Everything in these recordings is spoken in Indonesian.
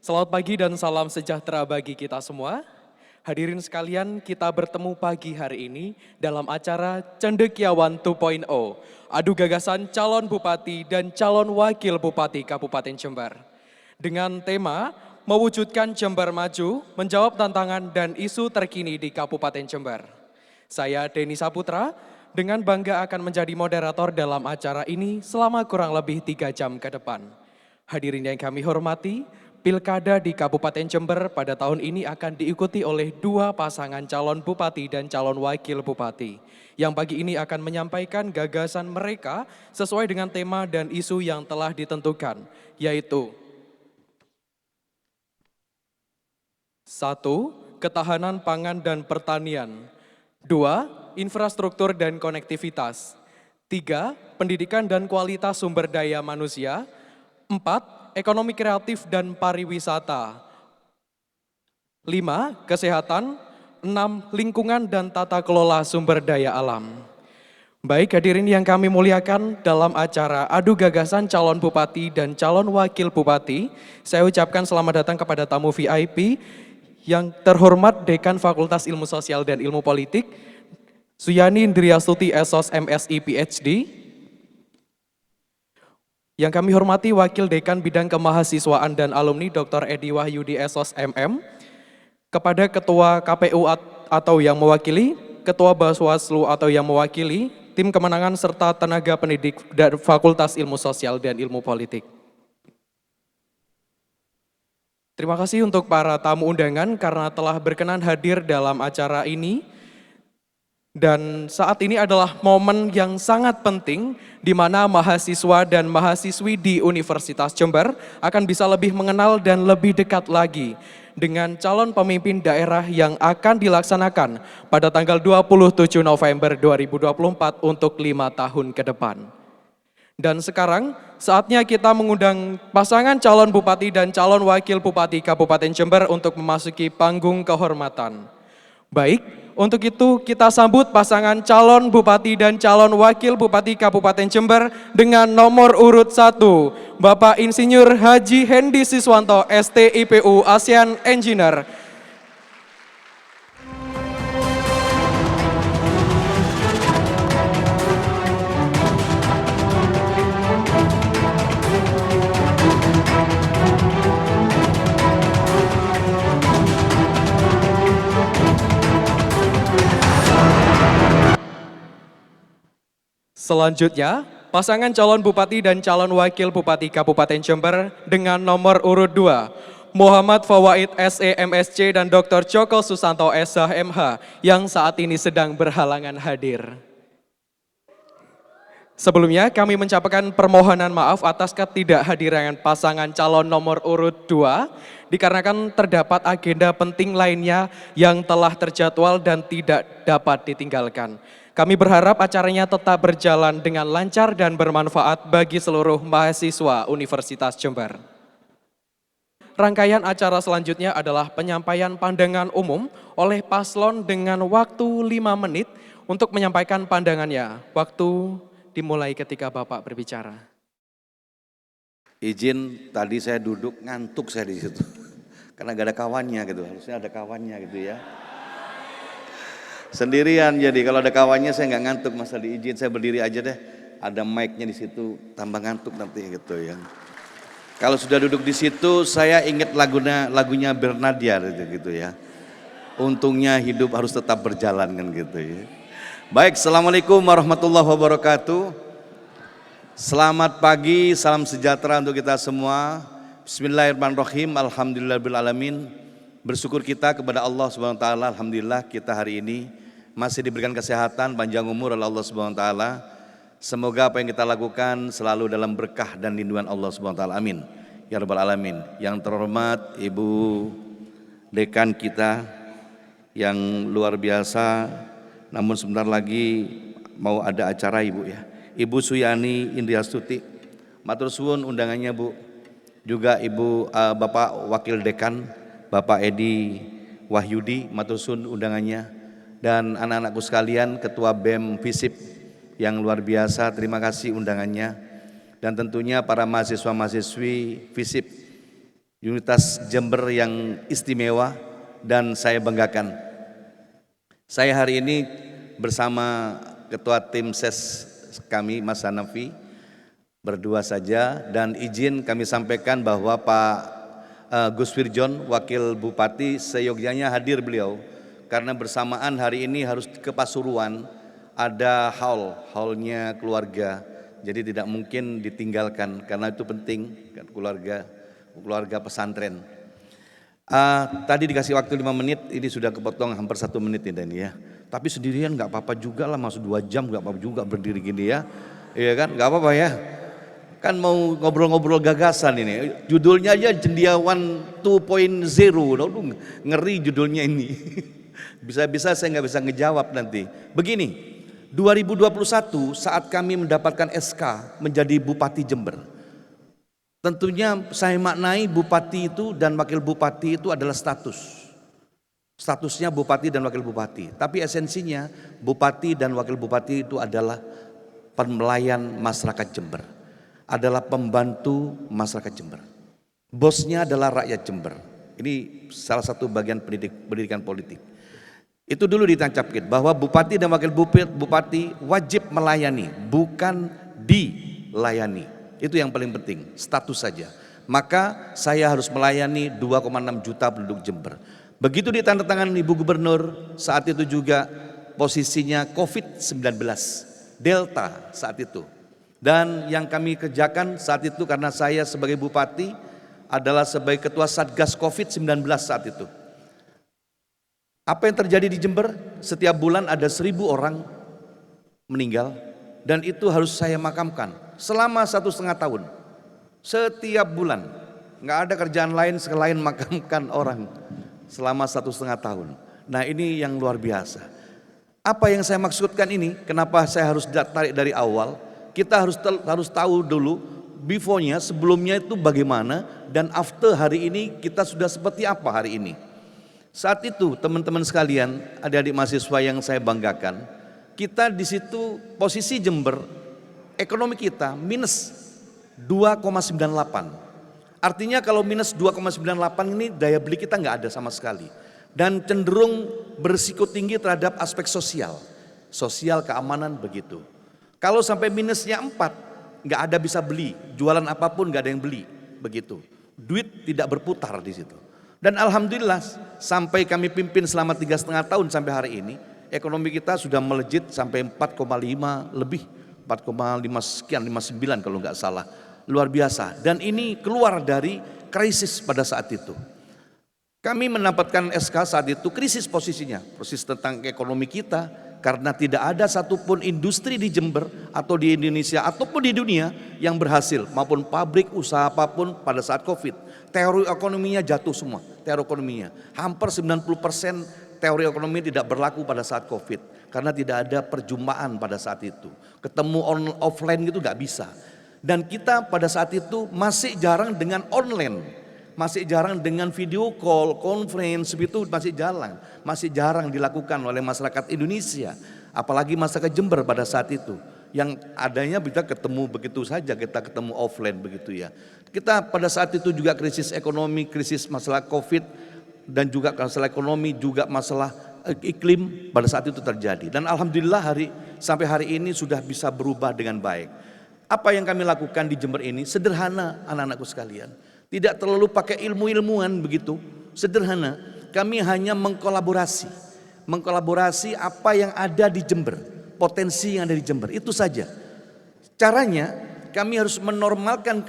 Selamat pagi dan salam sejahtera bagi kita semua. Hadirin sekalian, kita bertemu pagi hari ini dalam acara Cendekiawan 2.0, adu gagasan calon bupati dan calon wakil bupati Kabupaten Jember. Dengan tema mewujudkan Jember maju, menjawab tantangan dan isu terkini di Kabupaten Jember. Saya Denny Saputra, dengan bangga akan menjadi moderator dalam acara ini selama kurang lebih 3 jam ke depan. Hadirin yang kami hormati, Pilkada di Kabupaten Jember pada tahun ini akan diikuti oleh 2 pasangan calon bupati dan calon wakil bupati, yang pagi ini akan menyampaikan gagasan mereka sesuai dengan tema dan isu yang telah ditentukan, yaitu 1. Ketahanan pangan dan pertanian. 2. Infrastruktur dan konektivitas. 3. Pendidikan dan kualitas sumber daya manusia. 4. Ekonomi kreatif dan pariwisata. 5. Kesehatan. 6. Lingkungan dan tata kelola sumber daya alam. Baik hadirin yang kami muliakan, dalam acara adu gagasan calon bupati dan calon wakil bupati, saya ucapkan selamat datang kepada tamu VIP yang terhormat Dekan Fakultas Ilmu Sosial dan Ilmu Politik, Suyani Indriastuti SOS MSI PhD. Yang kami hormati Wakil Dekan Bidang Kemahasiswaan dan Alumni Dr. Edi Wahyudi SOS MM, kepada Ketua KPU atau yang mewakili, Ketua Bawaslu atau yang mewakili, tim kemenangan serta tenaga pendidik dari Fakultas Ilmu Sosial dan Ilmu Politik. Terima kasih untuk para tamu undangan karena telah berkenan hadir dalam acara ini. Dan saat ini adalah momen yang sangat penting di mana mahasiswa dan mahasiswi di Universitas Jember akan bisa lebih mengenal dan lebih dekat lagi dengan calon pemimpin daerah yang akan dilaksanakan pada tanggal 27 November 2024 untuk 5 tahun ke depan. Dan sekarang saatnya kita mengundang pasangan calon bupati dan calon wakil bupati Kabupaten Jember untuk memasuki panggung kehormatan. Baik, untuk itu kita sambut pasangan calon bupati dan calon wakil bupati Kabupaten Jember dengan nomor urut 1, Bapak Insinyur Haji Hendi Siswanto, STIPU ASEAN Engineer. Selanjutnya, pasangan calon bupati dan calon wakil bupati Kabupaten Jember dengan nomor urut 2, Muhammad Fawaid SEMSC dan Dr. Joko Susanto SHMH yang saat ini sedang berhalangan hadir. Sebelumnya kami menyampaikan permohonan maaf atas ketidakhadiran pasangan calon nomor urut 2 dikarenakan terdapat agenda penting lainnya yang telah terjadwal dan tidak dapat ditinggalkan. Kami berharap acaranya tetap berjalan dengan lancar dan bermanfaat bagi seluruh mahasiswa Universitas Jember. Rangkaian acara selanjutnya adalah penyampaian pandangan umum oleh paslon dengan waktu 5 menit untuk menyampaikan pandangannya. Waktu dimulai ketika Bapak berbicara. Izin, tadi saya duduk ngantuk saya di situ. Karena gak ada kawannya gitu, harusnya ada kawannya gitu ya. Sendirian, jadi kalau ada kawannya saya nggak ngantuk, masa diizin saya berdiri aja deh. Ada mic-nya di situ, tambah ngantuk nanti gitu ya. Kalau sudah duduk di situ, saya ingat lagunya Bernadya gitu ya. Untungnya hidup harus tetap berjalan kan gitu ya. Baik, Assalamualaikum warahmatullahi wabarakatuh. Selamat pagi, salam sejahtera untuk kita semua. Bismillahirrahmanirrahim, alhamdulillahirrahmanirrahim. Bersyukur kita kepada Allah Subhanahu wa taala, alhamdulillah kita hari ini masih diberikan kesehatan, panjang umur oleh Allah Subhanahu wa taala. Semoga apa yang kita lakukan selalu dalam berkah dan lindungan Allah Subhanahu wa taala. Amin. Ya rabbal alamin. Yang terhormat Ibu Dekan kita yang luar biasa, namun sebentar lagi mau ada acara Ibu ya. Ibu Suyani Indriastuti, matur suwun undangannya Bu. Juga Ibu Bapak Wakil Dekan Bapak Edi Wahyudi, matur suwun undangannya, dan anak-anakku sekalian, Ketua BEM FISIP yang luar biasa, terima kasih undangannya, dan tentunya para mahasiswa-mahasiswi FISIP Universitas Jember yang istimewa dan saya banggakan. Saya hari ini bersama Ketua Tim Ses kami Mas Hanafi berdua saja, dan izin kami sampaikan bahwa Pak Gus Wirjon Wakil Bupati seyogyanya hadir beliau karena bersamaan hari ini harus ke Pasuruan, ada haulnya keluarga, jadi tidak mungkin ditinggalkan karena itu penting keluarga pesantren. Tadi dikasih waktu 5 menit, ini sudah kepotong hampir 1 menit ini ya. Tapi sendirian nggak apa-apa juga lah, masuk 2 jam nggak apa-apa juga berdiri gini ya. Iya kan, nggak apa-apa ya. Kan mau ngobrol-ngobrol gagasan ini. Judulnya aja Cendekiawan 2.0. Aduh, ngeri judulnya ini. Bisa-bisa saya nggak bisa ngejawab nanti. Begini, 2021 saat kami mendapatkan SK menjadi Bupati Jember. Tentunya saya maknai bupati itu dan wakil bupati itu adalah statusnya bupati dan wakil bupati. Tapi esensinya bupati dan wakil bupati itu adalah pelayan masyarakat Jember, adalah pembantu masyarakat Jember. Bosnya adalah rakyat Jember. Ini salah satu bagian pendidikan politik. Itu dulu ditancapkan bahwa bupati dan wakil bupati wajib melayani, bukan dilayani. Itu yang paling penting, status saja. Maka saya harus melayani 2,6 juta penduduk Jember. Begitu ditandatangani Ibu Gubernur, saat itu juga posisinya COVID-19, Delta saat itu. Dan yang kami kerjakan saat itu karena saya sebagai bupati adalah sebagai ketua Satgas COVID-19 saat itu. Apa yang terjadi di Jember? Setiap bulan ada 1.000 orang meninggal dan itu harus saya makamkan selama 1,5 tahun. Setiap bulan, nggak ada kerjaan lain selain makamkan orang selama 1,5 tahun. Nah ini yang luar biasa. Apa yang saya maksudkan ini? Kenapa saya harus tarik dari awal? Kita harus tahu dulu before-nya, sebelumnya itu bagaimana, dan after hari ini kita sudah seperti apa hari ini. Saat itu teman-teman sekalian, adik-adik mahasiswa yang saya banggakan, kita di situ posisi Jember, ekonomi kita minus 2,98. Artinya kalau minus 2,98 ini daya beli kita nggak ada sama sekali. Dan cenderung berisiko tinggi terhadap aspek sosial keamanan begitu. Kalau sampai minusnya 4, nggak ada bisa beli, jualan apapun nggak ada yang beli, begitu. Duit tidak berputar di situ. Dan alhamdulillah sampai kami pimpin selama 3,5 tahun sampai hari ini, ekonomi kita sudah melejit sampai 4,5 lebih, 4,5 sekian, 59 kalau nggak salah. Luar biasa. Dan ini keluar dari krisis pada saat itu. Kami mendapatkan SK saat itu krisis posisinya, krisis tentang ekonomi kita, karena tidak ada satupun industri di Jember atau di Indonesia ataupun di dunia yang berhasil, maupun pabrik usaha apapun pada saat COVID. Teori ekonominya jatuh semua, teori ekonominya. Hampir 90% teori ekonomi tidak berlaku pada saat COVID karena tidak ada perjumpaan pada saat itu. Ketemu offline gitu nggak bisa. Dan kita pada saat itu masih jarang dengan online, masih jarang dengan video call, conference itu masih jarang dilakukan oleh masyarakat Indonesia, apalagi masyarakat Jember pada saat itu. Yang adanya kita ketemu begitu saja, kita ketemu offline begitu ya. Kita pada saat itu juga krisis ekonomi, krisis masalah COVID, dan juga masalah ekonomi, juga masalah iklim pada saat itu terjadi. Dan alhamdulillah sampai hari ini sudah bisa berubah dengan baik. Apa yang kami lakukan di Jember ini sederhana anak-anakku sekalian. Tidak terlalu pakai ilmu-ilmuan begitu, sederhana. Kami hanya mengkolaborasi apa yang ada di Jember, potensi yang ada di Jember, itu saja. Caranya kami harus menormalkan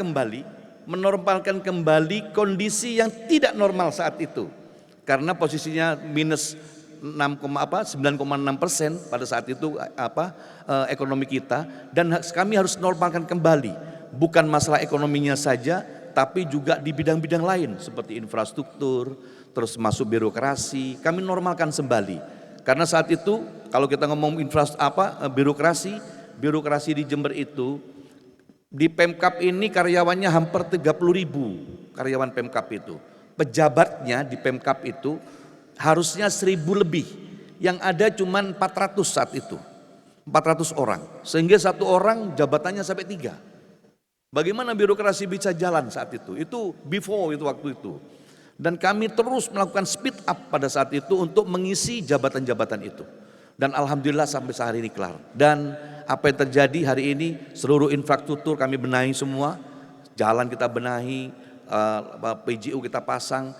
kembali kondisi yang tidak normal saat itu. Karena posisinya minus 9,6% pada saat itu ekonomi kita, dan kami harus normalkan kembali, bukan masalah ekonominya saja, tapi juga di bidang-bidang lain seperti infrastruktur, terus masuk birokrasi, kami normalkan kembali. Karena saat itu kalau kita ngomong birokrasi di Jember itu, di Pemkab ini karyawannya hampir 30.000 karyawan Pemkab itu. Pejabatnya di Pemkab itu harusnya 1.000 lebih, yang ada cuma 400 saat itu, 400 orang, sehingga satu orang jabatannya sampai 3. Bagaimana birokrasi bisa jalan saat itu? Itu before itu waktu itu. Dan kami terus melakukan speed up pada saat itu untuk mengisi jabatan-jabatan itu. Dan alhamdulillah sampai sehari ini kelar. Dan apa yang terjadi hari ini, seluruh infrastruktur kami benahi semua. Jalan kita benahi, PJU kita pasang,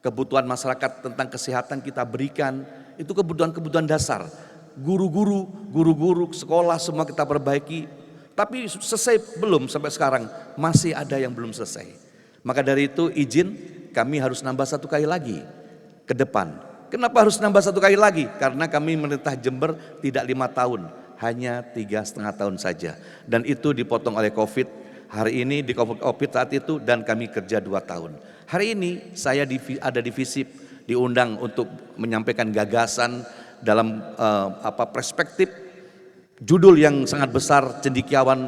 kebutuhan masyarakat tentang kesehatan kita berikan. Itu kebutuhan-kebutuhan dasar. Guru-guru, sekolah semua kita perbaiki. Tapi selesai belum sampai sekarang, masih ada yang belum selesai. Maka dari itu izin kami harus nambah 1 kali lagi ke depan. Kenapa harus nambah 1 kali lagi? Karena kami merintah Jember tidak 5 tahun, hanya 3,5 tahun saja. Dan itu dipotong oleh Covid. Hari ini di Covid saat itu dan kami kerja 2 tahun. Hari ini saya ada di FISIP, diundang untuk menyampaikan gagasan dalam perspektif judul yang sangat besar cendekiawan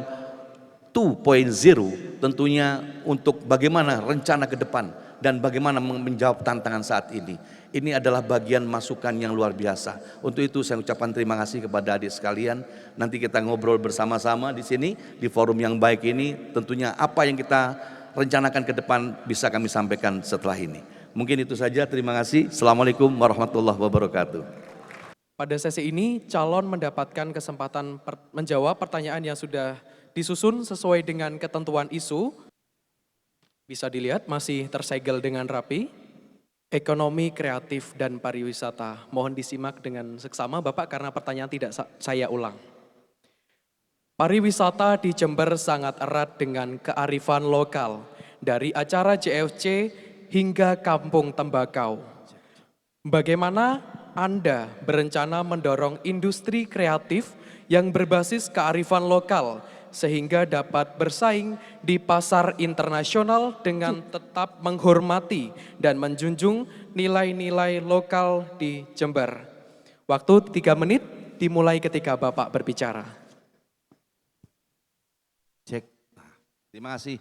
2.0 tentunya untuk bagaimana rencana ke depan dan bagaimana menjawab tantangan saat ini. Ini adalah bagian masukan yang luar biasa. Untuk itu saya ucapkan terima kasih kepada adik sekalian. Nanti kita ngobrol bersama-sama di sini di forum yang baik ini. Tentunya apa yang kita rencanakan ke depan bisa kami sampaikan setelah ini. Mungkin itu saja. Terima kasih. Assalamualaikum warahmatullahi wabarakatuh. Pada sesi ini, calon mendapatkan kesempatan menjawab pertanyaan yang sudah disusun sesuai dengan ketentuan isu. Bisa dilihat masih tersegel dengan rapi. Ekonomi, kreatif, dan pariwisata. Mohon disimak dengan seksama Bapak karena pertanyaan tidak saya ulang. Pariwisata di Jember sangat erat dengan kearifan lokal. Dari acara JFC hingga kampung tembakau. Bagaimana Anda berencana mendorong industri kreatif yang berbasis kearifan lokal sehingga dapat bersaing di pasar internasional dengan tetap menghormati dan menjunjung nilai-nilai lokal di Jember. Waktu 3 menit dimulai ketika Bapak berbicara. Cek. Terima kasih.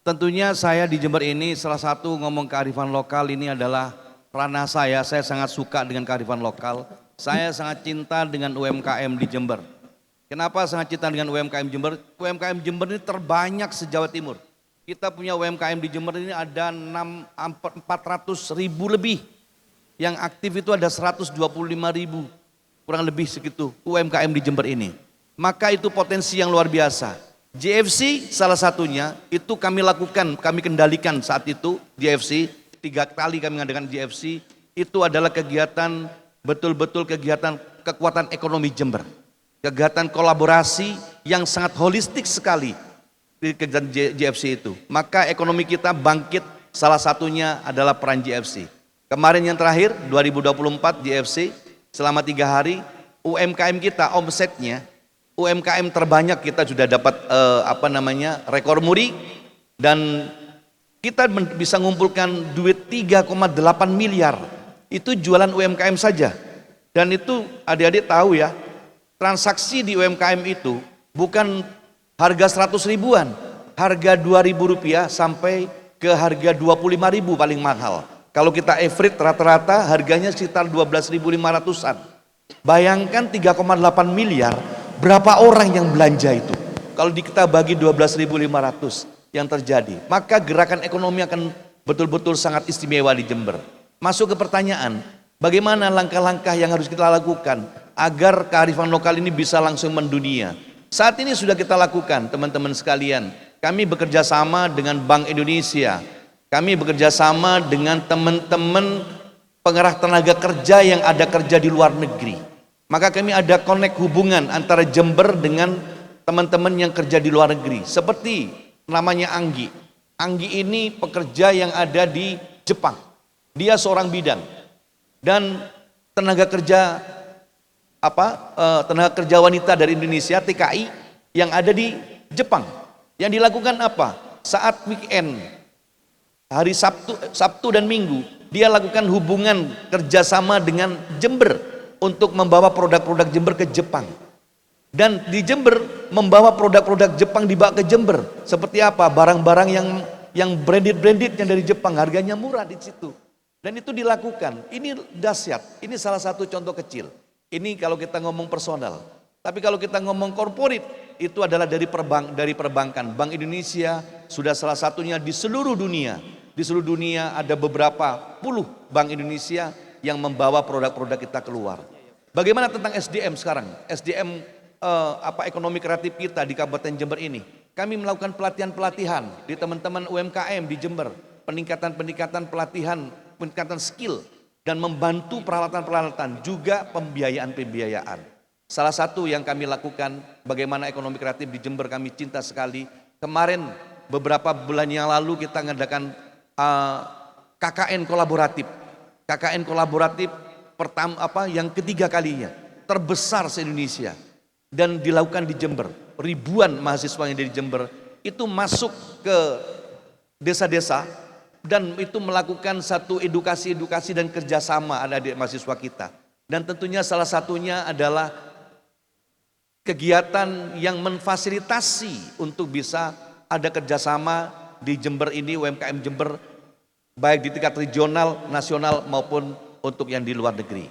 Tentunya saya di Jember ini salah satu ngomong kearifan lokal ini adalah ranah saya sangat suka dengan kearifan lokal. Saya sangat cinta dengan UMKM di Jember. Kenapa sangat cinta dengan UMKM Jember? UMKM Jember ini terbanyak se-Jawa Timur. Kita punya UMKM di Jember ini ada 400.000 lebih. Yang aktif itu ada 125.000, kurang lebih segitu UMKM di Jember ini. Maka itu potensi yang luar biasa. JFC salah satunya itu kami lakukan, kami kendalikan saat itu JFC. 3 kali kami mengadakan JFC, itu adalah kegiatan, betul-betul kegiatan kekuatan ekonomi Jember. Kegiatan kolaborasi yang sangat holistik sekali di kegiatan JFC itu. Maka ekonomi kita bangkit, salah satunya adalah peran JFC. Kemarin yang terakhir, 2024 JFC, selama 3 hari, UMKM kita omsetnya, UMKM terbanyak kita sudah dapat rekor muri, dan kita bisa mengumpulkan duit 3,8 miliar. Itu jualan UMKM saja. Dan itu adik-adik tahu ya, transaksi di UMKM itu bukan harga 100 ribuan, harga 2.000 rupiah sampai ke harga 25.000 paling mahal. Kalau kita average rata-rata harganya sekitar 12.500-an. Bayangkan 3,8 miliar, berapa orang yang belanja itu? Kalau kita bagi 12.500 yang terjadi, maka gerakan ekonomi akan betul-betul sangat istimewa di Jember. Masuk ke pertanyaan, bagaimana langkah-langkah yang harus kita lakukan agar kearifan lokal ini bisa langsung mendunia. Saat ini sudah kita lakukan teman-teman sekalian. Kami bekerja sama dengan Bank Indonesia. Kami bekerja sama dengan teman-teman pengerah tenaga kerja yang ada kerja di luar negeri. Maka kami ada connect hubungan antara Jember dengan teman-teman yang kerja di luar negeri. Seperti namanya Anggi. Anggi ini pekerja yang ada di Jepang. Dia seorang bidan. Dan tenaga kerja wanita dari Indonesia TKI yang ada di Jepang. Yang dilakukan apa? Saat weekend, hari Sabtu dan Minggu, dia lakukan hubungan kerjasama dengan Jember untuk membawa produk-produk Jember ke Jepang. Dan di Jember membawa produk-produk Jepang dibawa ke Jember. Seperti apa? Barang-barang yang branded yang dari Jepang, harganya murah di situ. Dan itu dilakukan. Ini dahsyat. Ini salah satu contoh kecil. Ini kalau kita ngomong personal. Tapi kalau kita ngomong corporate, itu adalah dari perbankan. Bank Indonesia sudah salah satunya di seluruh dunia. Di seluruh dunia ada beberapa puluh Bank Indonesia yang membawa produk-produk kita keluar. Bagaimana tentang SDM sekarang? SDM ekonomi kreatif kita di Kabupaten Jember ini. Kami melakukan pelatihan-pelatihan di teman-teman UMKM di Jember, peningkatan pelatihan, peningkatan skill dan membantu peralatan-peralatan juga pembiayaan. Salah satu yang kami lakukan bagaimana ekonomi kreatif di Jember kami cinta sekali. Kemarin beberapa bulan yang lalu kita mengadakan KKN kolaboratif. KKN kolaboratif yang ketiga kalinya, terbesar se-Indonesia dan dilakukan di Jember. Ribuan mahasiswa yang dari Jember itu masuk ke desa-desa dan itu melakukan satu edukasi dan kerjasama adik-adik mahasiswa kita. Dan tentunya salah satunya adalah kegiatan yang memfasilitasi untuk bisa ada kerjasama di Jember ini, UMKM Jember, baik di tingkat regional, nasional maupun untuk yang di luar negeri.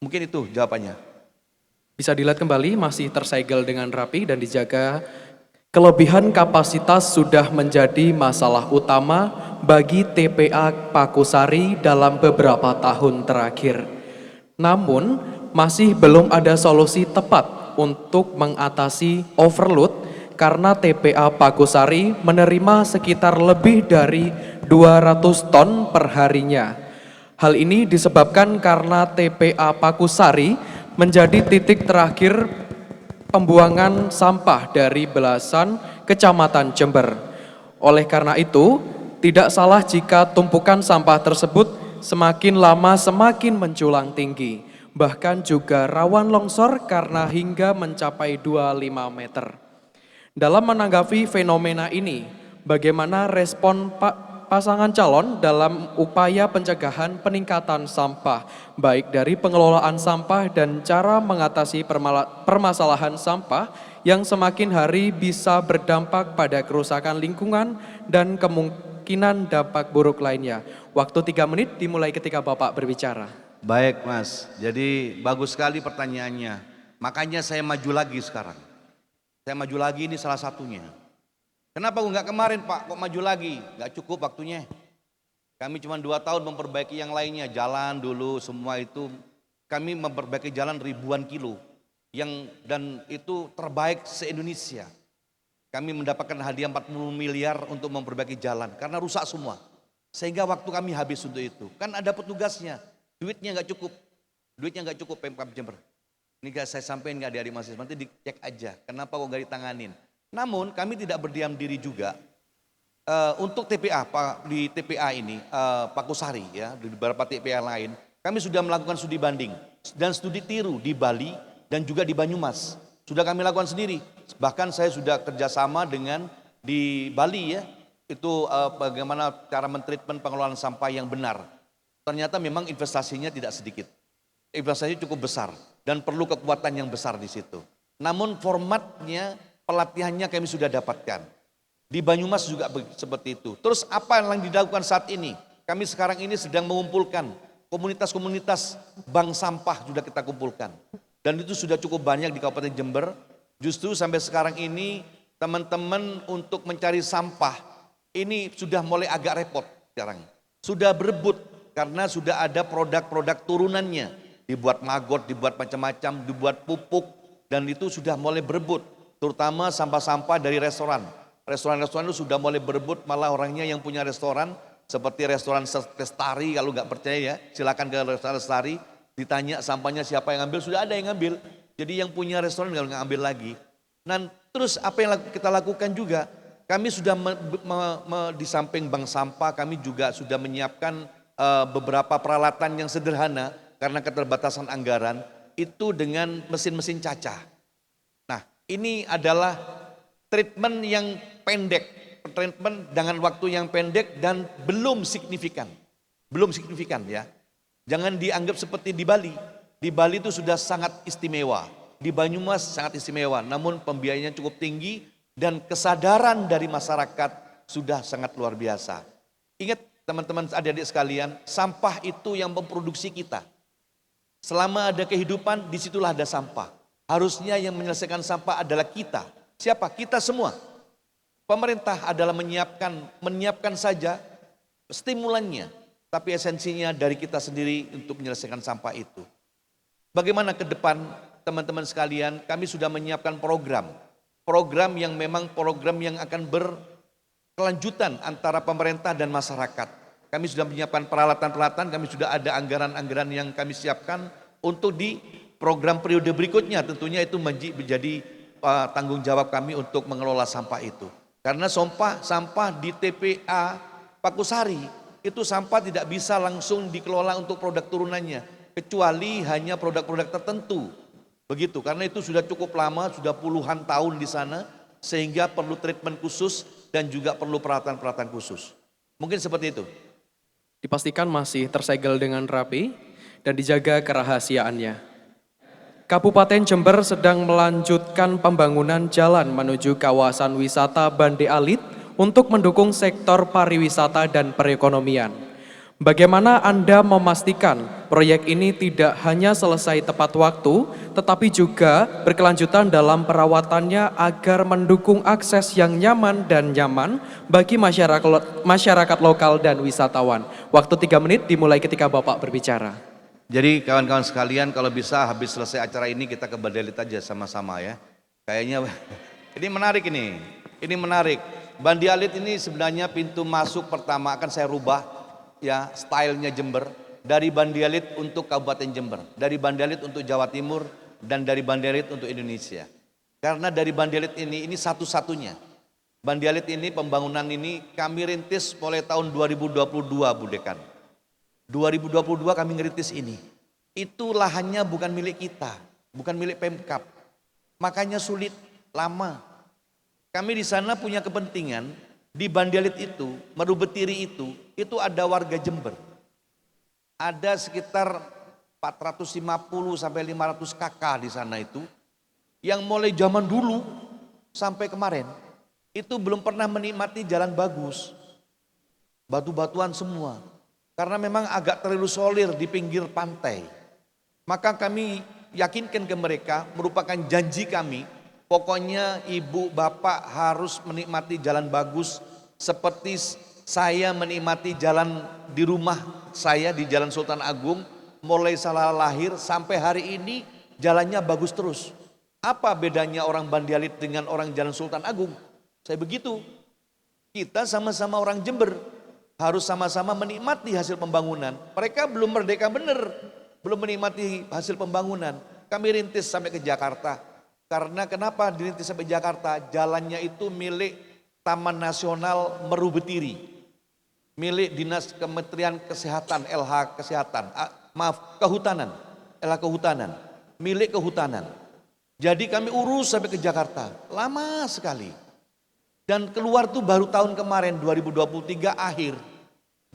Mungkin itu jawabannya. Bisa dilihat kembali masih tersegel dengan rapi dan dijaga. Kelebihan kapasitas sudah menjadi masalah utama bagi TPA Pakusari dalam beberapa tahun terakhir. Namun, masih belum ada solusi tepat untuk mengatasi overload karena TPA Pakusari menerima sekitar lebih dari 200 ton per harinya. Hal ini disebabkan karena TPA Pakusari menjadi titik terakhir pembuangan sampah dari belasan kecamatan Jember. Oleh karena itu, tidak salah jika tumpukan sampah tersebut semakin lama semakin menculang tinggi, bahkan juga rawan longsor karena hingga mencapai 25 meter. Dalam menanggapi fenomena ini, bagaimana respon pasangan calon dalam upaya pencegahan peningkatan sampah, baik dari pengelolaan sampah dan cara mengatasi permasalahan sampah yang semakin hari bisa berdampak pada kerusakan lingkungan dan kemungkinan dampak buruk lainnya. Waktu 3 menit dimulai ketika Bapak berbicara. Baik Mas, jadi bagus sekali pertanyaannya. Makanya saya maju lagi sekarang. Saya maju lagi ini salah satunya. Kenapa nggak kemarin Pak, kok maju lagi? Nggak cukup waktunya. Kami cuma 2 tahun memperbaiki yang lainnya, jalan dulu semua itu. Kami memperbaiki jalan ribuan kilo, dan itu terbaik se-Indonesia. Kami mendapatkan hadiah 40 miliar untuk memperbaiki jalan, karena rusak semua. Sehingga waktu kami habis untuk itu. Kan ada petugasnya, duitnya nggak cukup Pemkab Jember. Ini gak saya sampaikan nggak di adik mahasiswa, nanti dicek aja, kenapa kok nggak ditanganin. Namun kami tidak berdiam diri juga. Untuk TPA di TPA ini Pakusari ya, di beberapa TPA lain, kami sudah melakukan studi banding dan studi tiru di Bali dan juga di Banyumas. Sudah kami lakukan sendiri. Bahkan saya sudah kerjasama dengan di Bali ya, itu bagaimana cara mentreatment pengelolaan sampah yang benar. Ternyata memang investasinya tidak sedikit. Investasinya cukup besar dan perlu kekuatan yang besar di situ. Namun formatnya, pelatihannya kami sudah dapatkan. Di Banyumas juga seperti itu. Terus apa yang dilakukan saat ini? Kami sekarang ini sedang mengumpulkan komunitas-komunitas bank sampah sudah kita kumpulkan. Dan itu sudah cukup banyak di Kabupaten Jember. Justru sampai sekarang ini teman-teman untuk mencari sampah ini sudah mulai agak repot sekarang. Sudah berebut karena sudah ada produk-produk turunannya. Dibuat maggot, dibuat macam-macam, dibuat pupuk, dan itu sudah mulai berebut. Terutama sampah-sampah dari restoran. Restoran-restoran itu sudah mulai berebut, malah orangnya yang punya restoran, seperti restoran Lestari, kalau nggak percaya ya, silakan ke restoran Lestari, ditanya sampahnya siapa yang ngambil, sudah ada yang ngambil. Jadi yang punya restoran nggak ngambil lagi. Dan terus apa yang kita lakukan juga, kami sudah di samping bank sampah, kami juga sudah menyiapkan beberapa peralatan yang sederhana, karena keterbatasan anggaran, itu dengan mesin-mesin cacah. Nah, ini adalah treatment yang pendek, treatment dengan waktu yang pendek dan belum signifikan. Belum signifikan ya. Jangan dianggap seperti di Bali. Di Bali itu sudah sangat istimewa. Di Banyumas sangat istimewa, namun pembiayaannya cukup tinggi dan kesadaran dari masyarakat sudah sangat luar biasa. Ingat teman-teman adik-adik sekalian, sampah itu yang memproduksi kita. Selama ada kehidupan, disitulah ada sampah. Harusnya yang menyelesaikan sampah adalah kita. Siapa? Kita semua. Pemerintah adalah menyiapkan saja stimulannya, tapi esensinya dari kita sendiri untuk menyelesaikan sampah itu. Bagaimana ke depan teman-teman sekalian, kami sudah menyiapkan program yang memang program yang akan berkelanjutan antara pemerintah dan masyarakat. Kami sudah menyiapkan peralatan-peralatan, kami sudah ada anggaran-anggaran yang kami siapkan untuk di program periode berikutnya, tentunya itu menjadi tanggung jawab kami untuk mengelola sampah itu. Karena sampah di TPA Pakusari itu sampah tidak bisa langsung dikelola untuk produk turunannya, kecuali hanya produk-produk tertentu. Begitu, karena itu sudah cukup lama, sudah puluhan tahun di sana, sehingga perlu treatment khusus dan juga perlu peralatan-peralatan khusus. Mungkin seperti itu. Dipastikan masih tersegel dengan rapi dan dijaga kerahasiaannya. Kabupaten Jember sedang melanjutkan pembangunan jalan menuju kawasan wisata Bande Alit untuk mendukung sektor pariwisata dan perekonomian. Bagaimana Anda memastikan proyek ini tidak hanya selesai tepat waktu, tetapi juga berkelanjutan dalam perawatannya agar mendukung akses yang nyaman bagi masyarakat lokal dan wisatawan. Waktu 3 menit dimulai ketika Bapak berbicara. Jadi kawan-kawan sekalian, kalau bisa habis selesai acara ini kita ke Bande Alit aja sama-sama ya. Kayaknya ini menarik ini. Ini menarik. Bande Alit ini sebenarnya pintu masuk pertama, akan saya rubah ya stylenya Jember, dari Bande Alit untuk Kabupaten Jember, dari Bande Alit untuk Jawa Timur, dan dari Bande Alit untuk Indonesia. Karena dari Bande Alit ini satu-satunya. Bande Alit ini, pembangunan ini kami rintis mulai tahun 2022 Bu Dekan. 2022 kami ngerintis ini. Itu lahannya bukan milik kita, bukan milik Pemkab. Makanya sulit, lama. Kami di sana punya kepentingan, di Bande Alit itu, Marubetiri itu ada warga Jember. Ada sekitar 450 sampai 500 kakak di sana itu, yang mulai zaman dulu sampai kemarin, itu belum pernah menikmati jalan bagus. Batu-batuan semua. Karena memang agak terlalu solir di pinggir pantai. Maka kami yakinkan ke mereka, merupakan janji kami, pokoknya ibu bapak harus menikmati jalan bagus seperti saya menikmati jalan di rumah saya di Jalan Sultan Agung, mulai saya lahir sampai hari ini jalannya bagus terus. Apa bedanya orang Bande Alit dengan orang Jalan Sultan Agung? Saya begitu. Kita sama-sama orang Jember, harus sama-sama menikmati hasil pembangunan. Mereka belum merdeka benar, belum menikmati hasil pembangunan. Kami rintis sampai ke Jakarta. Karena kenapa dirintis sampai Jakarta? Jalannya itu milik Taman Nasional Meru Betiri, milik Dinas Kementerian Kesehatan, LH Kesehatan, Kehutanan, LH Kehutanan, milik Kehutanan. Jadi kami urus sampai ke Jakarta, lama sekali. Dan keluar tuh baru tahun kemarin 2023 akhir.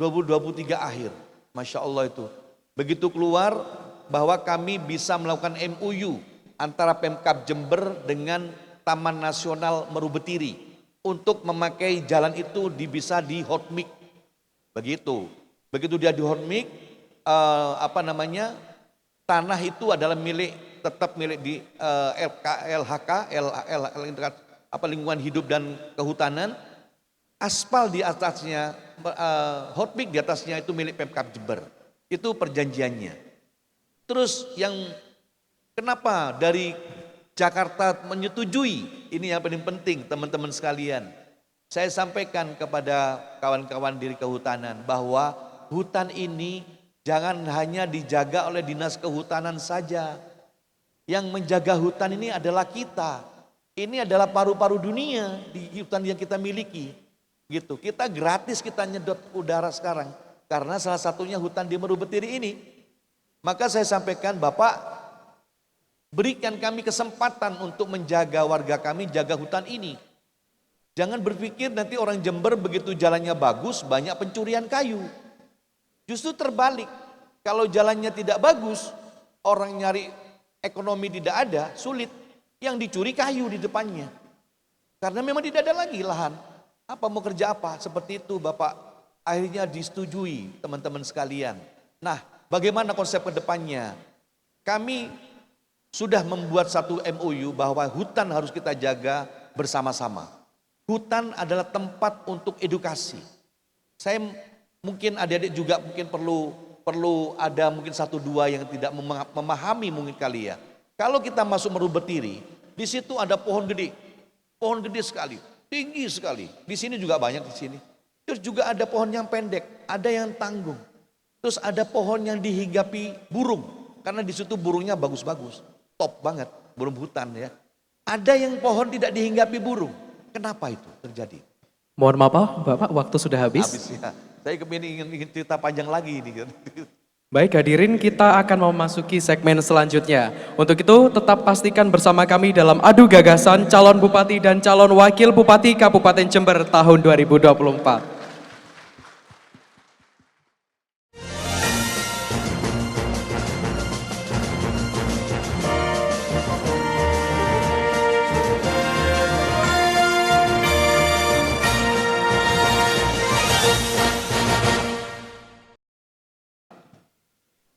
2023 akhir. Masya Allah itu. Begitu keluar bahwa kami bisa melakukan MOU antara Pemkab Jember dengan Taman Nasional Meru Betiri untuk memakai jalan itu bisa di hot mix. Begitu. Begitu dia di hot mix, tanah itu adalah tetap milik di LHK, lingkungan hidup dan kehutanan. Aspal di atasnya, hot mix di atasnya itu milik Pemkab Jember. Itu perjanjiannya. Terus yang kenapa dari Jakarta menyetujui, ini yang paling penting teman-teman sekalian. Saya sampaikan kepada kawan-kawan dari kehutanan bahwa hutan ini jangan hanya dijaga oleh Dinas Kehutanan saja. Yang menjaga hutan ini adalah kita. Ini adalah paru-paru dunia di hutan yang kita miliki. Gitu. Kita gratis kita nyedot udara sekarang karena salah satunya hutan di Meru Betiri ini. Maka saya sampaikan, Bapak berikan kami kesempatan untuk menjaga warga kami, jaga hutan ini. Jangan berpikir nanti orang Jember begitu jalannya bagus banyak pencurian kayu. Justru terbalik. Kalau jalannya tidak bagus, orang nyari ekonomi tidak ada, sulit. Yang dicuri kayu di depannya. Karena memang tidak ada lagi lahan. Apa mau kerja apa? Seperti itu Bapak. Akhirnya disetujui teman-teman sekalian. Nah, bagaimana konsep ke depannya? Kami sudah membuat satu MOU bahwa hutan harus kita jaga bersama-sama. Hutan adalah tempat untuk edukasi. Saya mungkin adik-adik juga mungkin perlu ada mungkin satu dua yang tidak memahami mungkin kali ya. Kalau kita masuk Meru Betiri, di situ ada pohon gede sekali, tinggi sekali. Di sini juga banyak di sini. Terus juga ada pohon yang pendek, ada yang tanggung. Terus ada pohon yang dihinggapi burung, karena di situ burungnya bagus-bagus, top banget, burung hutan ya. Ada yang pohon tidak dihinggapi burung. Kenapa itu terjadi? Mohon maaf Bapak, waktu sudah habis. Habis ya. Saya ingin cerita panjang lagi ini. Baik hadirin, kita akan memasuki segmen selanjutnya. Untuk itu tetap pastikan bersama kami dalam adu gagasan calon bupati dan calon wakil bupati Kabupaten Jember tahun 2024.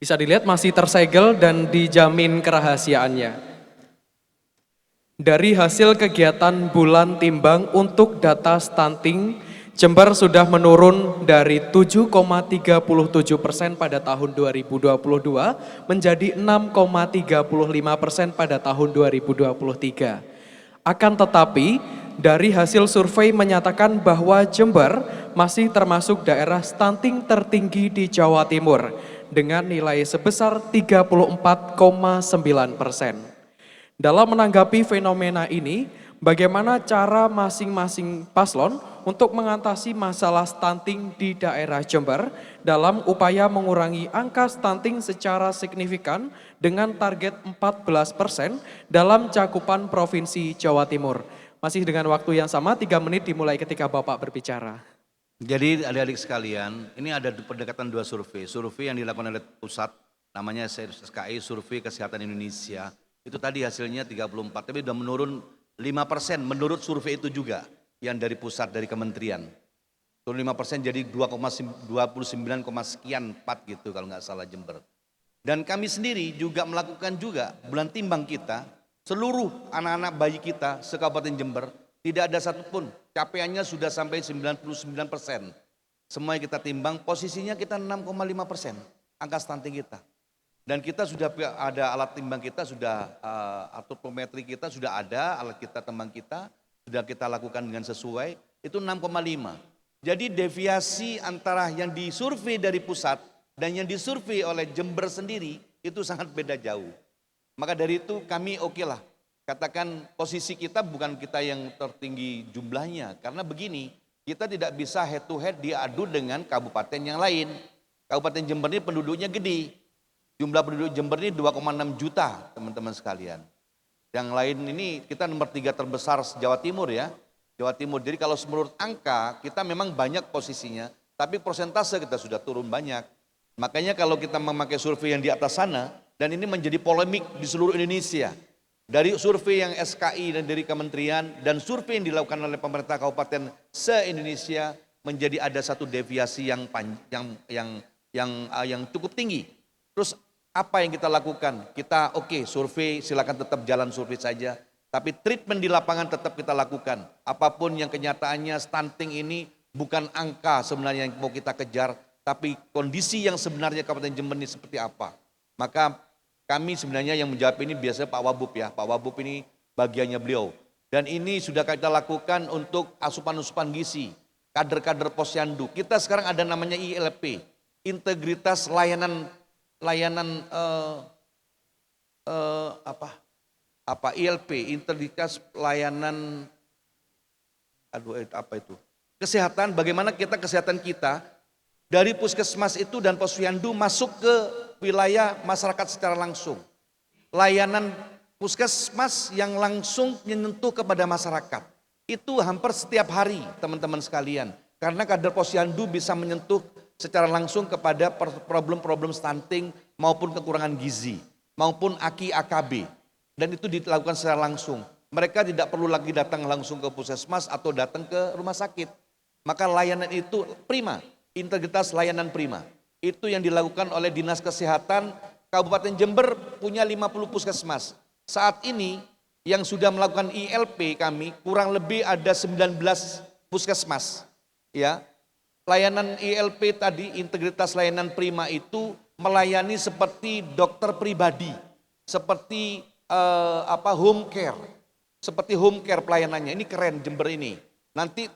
Bisa dilihat masih tersegel dan dijamin kerahasiaannya. Dari hasil kegiatan bulan timbang untuk data stunting, Jember sudah menurun dari 7,37% pada tahun 2022 menjadi 6,35% pada tahun 2023. Akan tetapi, dari hasil survei menyatakan bahwa Jember masih termasuk daerah stunting tertinggi di Jawa Timur dengan nilai sebesar 34,9%. Dalam menanggapi fenomena ini, bagaimana cara masing-masing paslon untuk mengatasi masalah stunting di daerah Jember dalam upaya mengurangi angka stunting secara signifikan dengan target 14% dalam cakupan Provinsi Jawa Timur. Masih dengan waktu yang sama, 3 menit dimulai ketika Bapak berbicara. Jadi adik-adik sekalian, ini ada pendekatan dua survei. Survei yang dilakukan oleh pusat, namanya SKI, Survei Kesehatan Indonesia. Itu tadi hasilnya 34, tapi sudah menurun 5% menurut survei itu juga. Yang dari pusat, dari kementerian. Turun 5% jadi 29, sekian 4 gitu kalau nggak salah Jember. Dan kami sendiri juga melakukan juga bulan timbang kita, seluruh anak-anak bayi kita se-Kabupaten Jember, tidak ada satupun, capaiannya sudah sampai 99%. Semua yang kita timbang, posisinya kita 6,5% angka stunting kita. Dan kita sudah ada alat timbang kita, sudah artropometri kita sudah ada, alat kita timbang kita, sudah kita lakukan dengan sesuai, itu 6,5. Jadi deviasi antara yang disurvei dari pusat dan yang disurvei oleh Jember sendiri, itu sangat beda jauh. Maka dari itu kami oke lah. Katakan posisi kita bukan kita yang tertinggi jumlahnya. Karena begini, kita tidak bisa head to head diadu dengan kabupaten yang lain. Kabupaten Jember ini penduduknya gede. Jumlah penduduk Jember ini 2,6 juta teman-teman sekalian. Yang lain ini kita nomor 3 terbesar Jawa Timur ya. Jawa Timur, jadi kalau menurut angka kita memang banyak posisinya. Tapi persentase kita sudah turun banyak. Makanya kalau kita memakai survei yang di atas sana, dan ini menjadi polemik di seluruh Indonesia. Dari survei yang SKI dan dari kementerian dan survei yang dilakukan oleh pemerintah kabupaten se-Indonesia menjadi ada satu deviasi yang cukup tinggi. Terus apa yang kita lakukan? Kita survei, silakan tetap jalan survei saja. Tapi treatment di lapangan tetap kita lakukan. Apapun yang kenyataannya stunting ini bukan angka sebenarnya yang mau kita kejar, tapi kondisi yang sebenarnya Kabupaten Jember ini seperti apa. Maka kami sebenarnya yang menjawab ini biasanya Pak Wabub ya. Pak Wabub ini bagiannya beliau. Dan ini sudah kita lakukan untuk asupan-asupan gizi, kader-kader posyandu. Kita sekarang ada namanya ILP, Integritas Layanan ILP, Integritas Layanan Kesehatan. Bagaimana kesehatan kita dari puskesmas itu dan posyandu masuk ke wilayah masyarakat secara langsung. Layanan puskesmas yang langsung menyentuh kepada masyarakat. Itu hampir setiap hari teman-teman sekalian. Karena kader posyandu bisa menyentuh secara langsung kepada problem-problem stunting maupun kekurangan gizi. Maupun AKI-AKB. Dan itu dilakukan secara langsung. Mereka tidak perlu lagi datang langsung ke puskesmas atau datang ke rumah sakit. Maka layanan itu prima. Integritas layanan prima. Itu yang dilakukan oleh Dinas Kesehatan Kabupaten Jember punya 50 puskesmas. Saat ini yang sudah melakukan ILP kami kurang lebih ada 19 puskesmas. Ya, layanan ILP tadi, integritas layanan prima itu melayani seperti dokter pribadi, seperti home care, seperti home care pelayanannya. Ini keren Jember ini. Nanti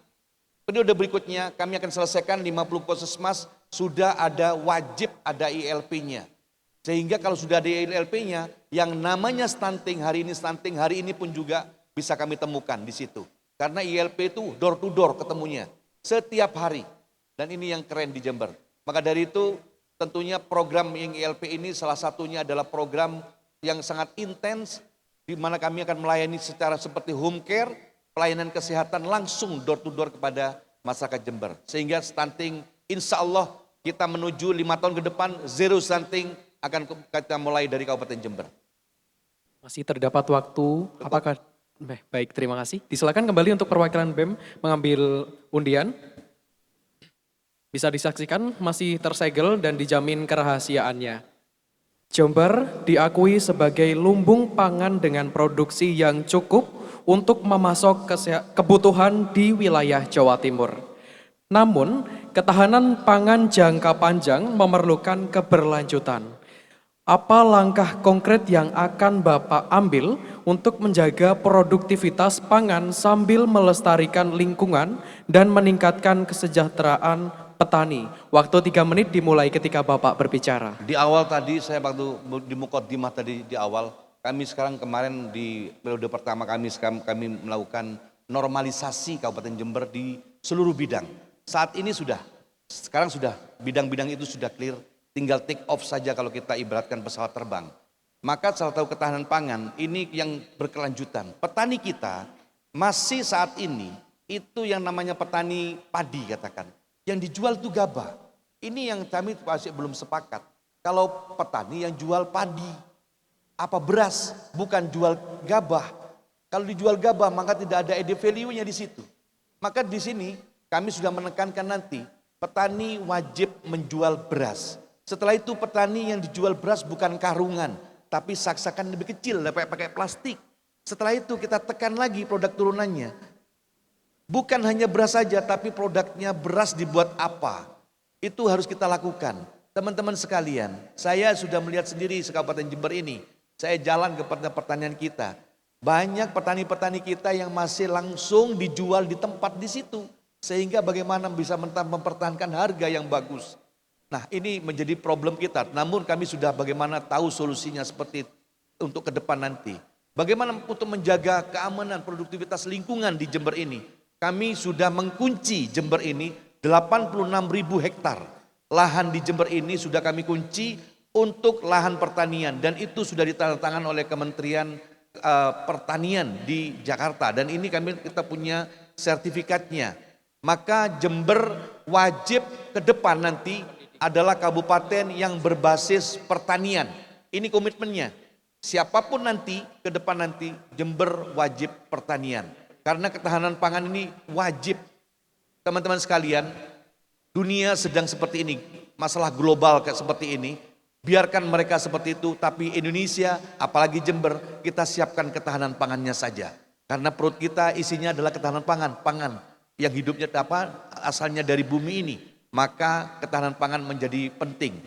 periode berikutnya kami akan selesaikan 50 puskesmas sudah ada wajib ada ILP-nya. Sehingga kalau sudah ada ILP-nya, yang namanya stunting hari ini pun juga bisa kami temukan di situ. Karena ILP itu door to door ketemunya setiap hari. Dan ini yang keren di Jember. Maka dari itu tentunya program yang ILP ini salah satunya adalah program yang sangat intens di mana kami akan melayani secara seperti home care, pelayanan kesehatan langsung door to door kepada masyarakat Jember. Sehingga stunting insya Allah kita menuju 5 tahun ke depan zero stunting akan kita mulai dari Kabupaten Jember. Masih terdapat waktu, apakah? Baik, terima kasih. Disilakan kembali untuk perwakilan BEM mengambil undian. Bisa disaksikan masih tersegel dan dijamin kerahasiaannya. Jember diakui sebagai lumbung pangan dengan produksi yang cukup untuk memasok kebutuhan di wilayah Jawa Timur. Namun, ketahanan pangan jangka panjang memerlukan keberlanjutan. Apa langkah konkret yang akan Bapak ambil untuk menjaga produktivitas pangan sambil melestarikan lingkungan dan meningkatkan kesejahteraan petani? Waktu 3 menit dimulai ketika Bapak berbicara. Di awal tadi saya waktu di Mukaddimah tadi di awal, kami sekarang kemarin di periode pertama kami melakukan normalisasi Kabupaten Jember di seluruh bidang. Saat ini sekarang sudah bidang-bidang itu sudah clear. Tinggal take off saja kalau kita ibaratkan pesawat terbang. Maka salah satu ketahanan pangan ini yang berkelanjutan. Petani kita masih saat ini itu yang namanya petani padi katakan. Yang dijual itu gabah. Ini yang kami masih belum sepakat. Kalau petani yang jual padi, apa beras, bukan jual gabah. Kalau dijual gabah maka tidak ada added value-nya di situ. Maka di sini kami sudah menekankan nanti petani wajib menjual beras. Setelah itu petani yang dijual beras bukan karungan, tapi saksakan lebih kecil, pakai plastik. Setelah itu kita tekan lagi produk turunannya. Bukan hanya beras saja, tapi produknya beras dibuat apa. Itu harus kita lakukan. Teman-teman sekalian, saya sudah melihat sendiri di Kabupaten Jember ini. Saya jalan ke pertanian kita. Banyak petani-petani kita yang masih langsung dijual di tempat di situ. Sehingga bagaimana bisa mempertahankan harga yang bagus. Nah ini menjadi problem kita, namun kami sudah bagaimana tahu solusinya seperti untuk ke depan nanti. Bagaimana untuk menjaga keamanan produktivitas lingkungan di Jember ini. Kami sudah mengunci Jember ini 86.000 hektar. Lahan di Jember ini sudah kami kunci untuk lahan pertanian dan itu sudah ditandatangan oleh Kementerian Pertanian di Jakarta dan ini kita punya sertifikatnya. Maka Jember wajib ke depan nanti adalah kabupaten yang berbasis pertanian. Ini komitmennya. Siapapun nanti, ke depan nanti, Jember wajib pertanian. Karena ketahanan pangan ini wajib. Teman-teman sekalian, dunia sedang seperti ini. Masalah global kayak seperti ini. Biarkan mereka seperti itu, tapi Indonesia, apalagi Jember, kita siapkan ketahanan pangannya saja. Karena perut kita isinya adalah ketahanan pangan yang hidupnya asalnya dari bumi ini. Maka ketahanan pangan menjadi penting.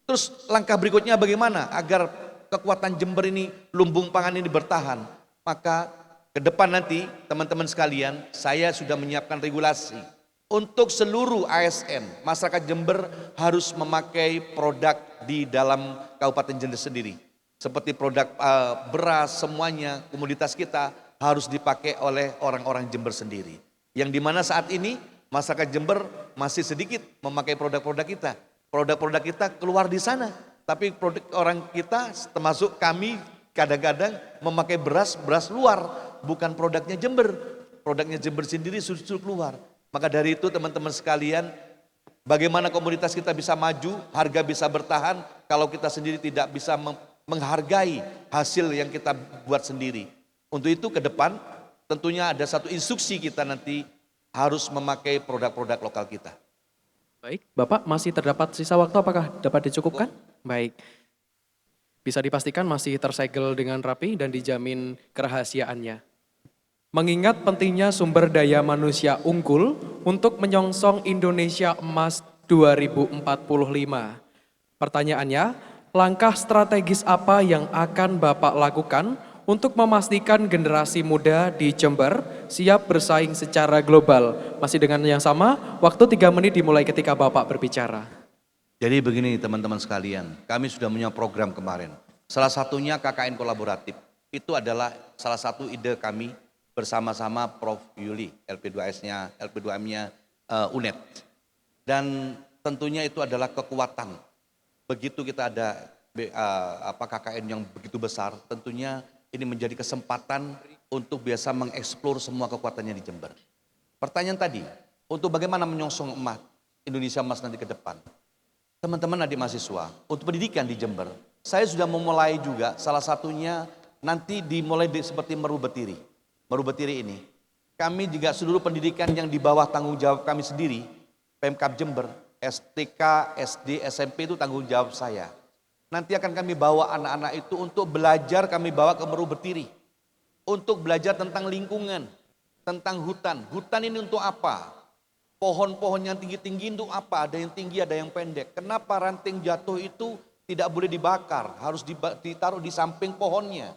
Terus langkah berikutnya bagaimana agar kekuatan Jember ini, lumbung pangan ini bertahan. Maka ke depan nanti teman-teman sekalian, saya sudah menyiapkan regulasi. Untuk seluruh ASN, masyarakat Jember harus memakai produk di dalam Kabupaten Jember sendiri. Seperti produk beras, semuanya komoditas kita harus dipakai oleh orang-orang Jember sendiri. Yang dimana saat ini masyarakat Jember masih sedikit memakai produk-produk kita. Produk-produk kita keluar di sana. Tapi produk orang kita termasuk kami kadang-kadang memakai beras luar. Bukan produknya Jember. Produknya Jember sendiri sudah keluar. Maka dari itu teman-teman sekalian, bagaimana komoditas kita bisa maju, harga bisa bertahan kalau kita sendiri tidak bisa menghargai hasil yang kita buat sendiri. Untuk itu ke depan tentunya ada satu instruksi kita nanti harus memakai produk-produk lokal kita. Baik, Bapak masih terdapat sisa waktu apakah dapat dicukupkan? Baik. Bisa dipastikan masih tersegel dengan rapi dan dijamin kerahasiaannya. Mengingat pentingnya sumber daya manusia unggul untuk menyongsong Indonesia Emas 2045. Pertanyaannya, langkah strategis apa yang akan Bapak lakukan untuk memastikan generasi muda di Jember siap bersaing secara global? Masih dengan yang sama, waktu 3 menit dimulai ketika Bapak berbicara. Jadi begini teman-teman sekalian, kami sudah punya program kemarin. Salah satunya KKN kolaboratif. Itu adalah salah satu ide kami bersama-sama Prof. Yuli, LP2S-nya, LP2M-nya UNED. Dan tentunya itu adalah kekuatan. Begitu kita ada KKN yang begitu besar, tentunya ini menjadi kesempatan untuk biasa mengeksplor semua kekuatannya di Jember. Pertanyaan tadi, untuk bagaimana menyongsong emas Indonesia emas nanti ke depan. Teman-teman adik mahasiswa, untuk pendidikan di Jember, saya sudah memulai juga salah satunya nanti dimulai seperti Meru Betiri. Meru Betiri ini, kami juga seluruh pendidikan yang di bawah tanggung jawab kami sendiri, Pemkab Jember, STK, SD, SMP itu tanggung jawab saya. Nanti akan kami bawa anak-anak itu untuk belajar, kami bawa ke Meru Betiri. Untuk belajar tentang lingkungan, tentang hutan. Hutan ini untuk apa? Pohon-pohon yang tinggi-tinggi untuk apa? Ada yang tinggi, ada yang pendek. Kenapa ranting jatuh itu tidak boleh dibakar? Harus ditaruh di samping pohonnya.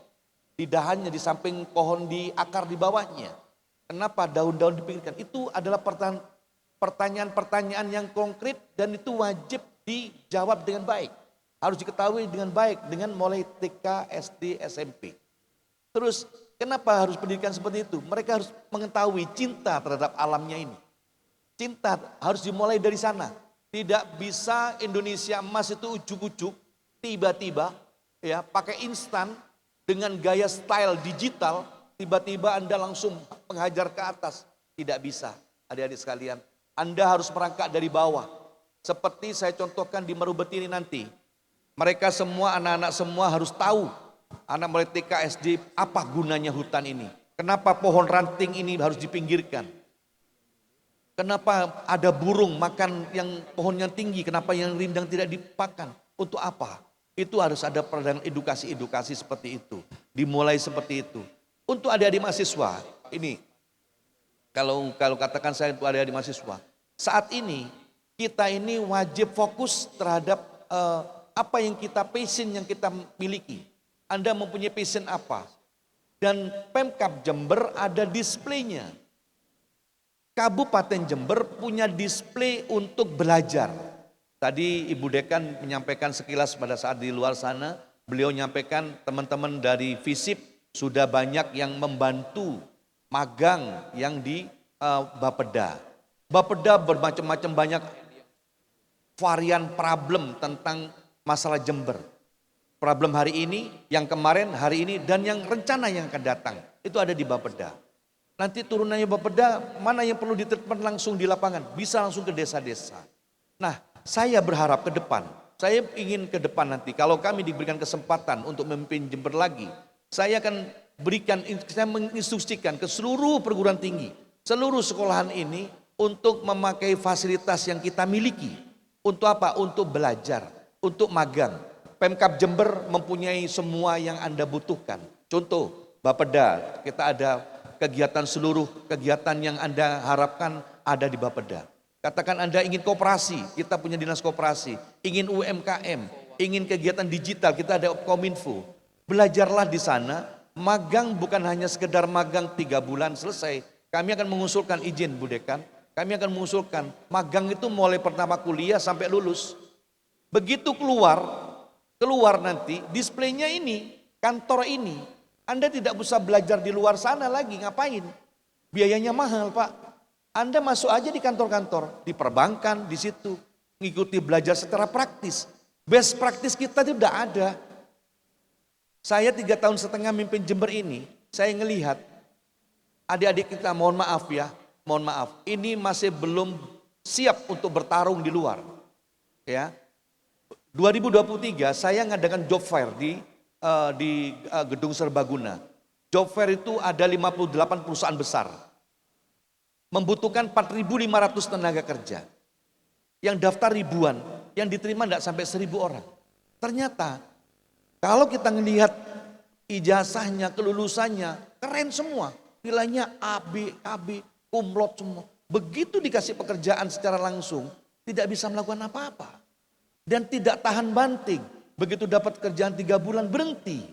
Di dahannya, di samping pohon, di akar di bawahnya. Kenapa daun-daun dipinggirkan? Itu adalah pertanyaan-pertanyaan yang konkret dan itu wajib dijawab dengan baik. Harus diketahui dengan baik, dengan mulai TK, SD, SMP. Terus, kenapa harus pendidikan seperti itu? Mereka harus mengetahui cinta terhadap alamnya ini. Cinta harus dimulai dari sana. Tidak bisa Indonesia emas itu ujuk-ujuk, tiba-tiba ya pakai instan dengan gaya style digital, tiba-tiba Anda langsung menghajar ke atas. Tidak bisa, adik-adik sekalian. Anda harus merangkak dari bawah. Seperti saya contohkan di Meru Betiri nanti. Mereka semua, anak-anak semua harus tahu. Anak mulai TK, SD, apa gunanya hutan ini. Kenapa pohon ranting ini harus dipinggirkan. Kenapa ada burung makan yang pohon yang tinggi, kenapa yang rindang tidak dipakan. Untuk apa? Itu harus ada peranan edukasi-edukasi seperti itu. Dimulai seperti itu. Untuk adik-adik mahasiswa, ini kalau katakan saya untuk adik-adik mahasiswa, saat ini kita ini wajib fokus terhadap apa yang kita passion yang kita miliki. Anda mempunyai passion apa? Dan Pemkab Jember ada displaynya. Kabupaten Jember punya display untuk belajar. Tadi Ibu Dekan menyampaikan sekilas pada saat di luar sana, beliau menyampaikan teman-teman dari FISIP sudah banyak yang membantu magang yang di Bapeda. Bapeda bermacam-macam banyak varian problem tentang masalah Jember. Problem hari ini, yang kemarin, hari ini, dan yang rencana yang akan datang. Itu ada di Bapeda. Nanti turunannya Bapeda, mana yang perlu ditreatment langsung di lapangan. Bisa langsung ke desa-desa. Nah, saya berharap ke depan. Saya ingin ke depan nanti, kalau kami diberikan kesempatan untuk memimpin Jember lagi. Saya akan saya menginstruksikan ke seluruh perguruan tinggi. Seluruh sekolahan ini untuk memakai fasilitas yang kita miliki. Untuk apa? Untuk belajar, untuk magang. Pemkab Jember mempunyai semua yang Anda butuhkan. Contoh, Bapeda, kita ada kegiatan seluruh kegiatan yang Anda harapkan ada di Bapeda. Katakan Anda ingin koperasi, kita punya dinas koperasi. Ingin UMKM, ingin kegiatan digital, kita ada Kominfo. Belajarlah di sana, magang bukan hanya sekedar magang 3 bulan selesai. Kami akan mengusulkan izin Bu Dekan, kami akan mengusulkan magang itu mulai pertama kuliah sampai lulus. Begitu keluar nanti displaynya ini, kantor ini, Anda tidak bisa belajar di luar sana lagi, ngapain? Biayanya mahal Pak. Anda masuk aja di kantor-kantor, di perbankan, di situ. Mengikuti belajar secara praktis. Best practice kita itu tidak ada. Saya 3,5 tahun mimpin Jember ini, saya ngelihat adik-adik kita, mohon maaf ya, mohon maaf. Ini masih belum siap untuk bertarung di luar. Ya, 2023 saya ngadakan job fair di Gedung Serbaguna. Job fair itu ada 58 perusahaan besar. Membutuhkan 4.500 tenaga kerja. Yang daftar ribuan, yang diterima tidak sampai 1.000 orang. Ternyata Kalau kita ngelihat ijazahnya, kelulusannya, keren semua. Nilainya A, B, KB, kumlot semua. Begitu dikasih pekerjaan secara langsung, tidak bisa melakukan apa-apa. Dan tidak tahan banting. Begitu dapat kerjaan 3 bulan berhenti.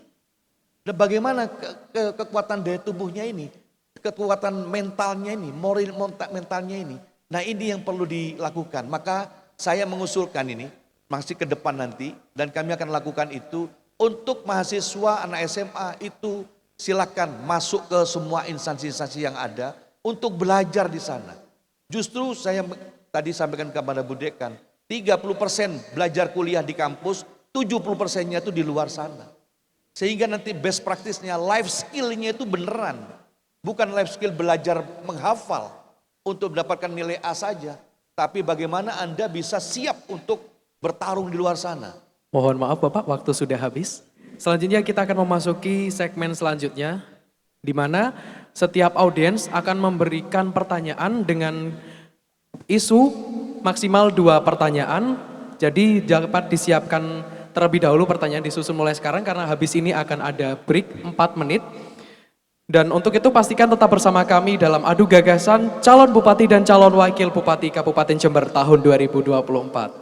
Dan bagaimana kekuatan daya tubuhnya ini, kekuatan mentalnya ini, moral mentalnya ini. Nah ini yang perlu dilakukan. Maka saya mengusulkan ini, masih ke depan nanti, dan kami akan lakukan itu untuk mahasiswa anak SMA itu silakan masuk ke semua instansi-instansi yang ada untuk belajar di sana. Justru saya tadi sampaikan kepada Bu Dekan, 30% belajar kuliah di kampus, 70%-nya itu di luar sana. Sehingga nanti best practice-nya, life skill-nya itu beneran. Bukan life skill belajar menghafal untuk mendapatkan nilai A saja. Tapi bagaimana Anda bisa siap untuk bertarung di luar sana. Mohon maaf Bapak, waktu sudah habis. Selanjutnya kita akan memasuki segmen selanjutnya, di mana setiap audiens akan memberikan pertanyaan dengan isu maksimal 2 pertanyaan. Jadi dapat disiapkan terlebih dahulu pertanyaan disusun mulai sekarang karena habis ini akan ada break 4 menit. Dan untuk itu pastikan tetap bersama kami dalam adu gagasan calon bupati dan calon wakil bupati Kabupaten Jember tahun 2024.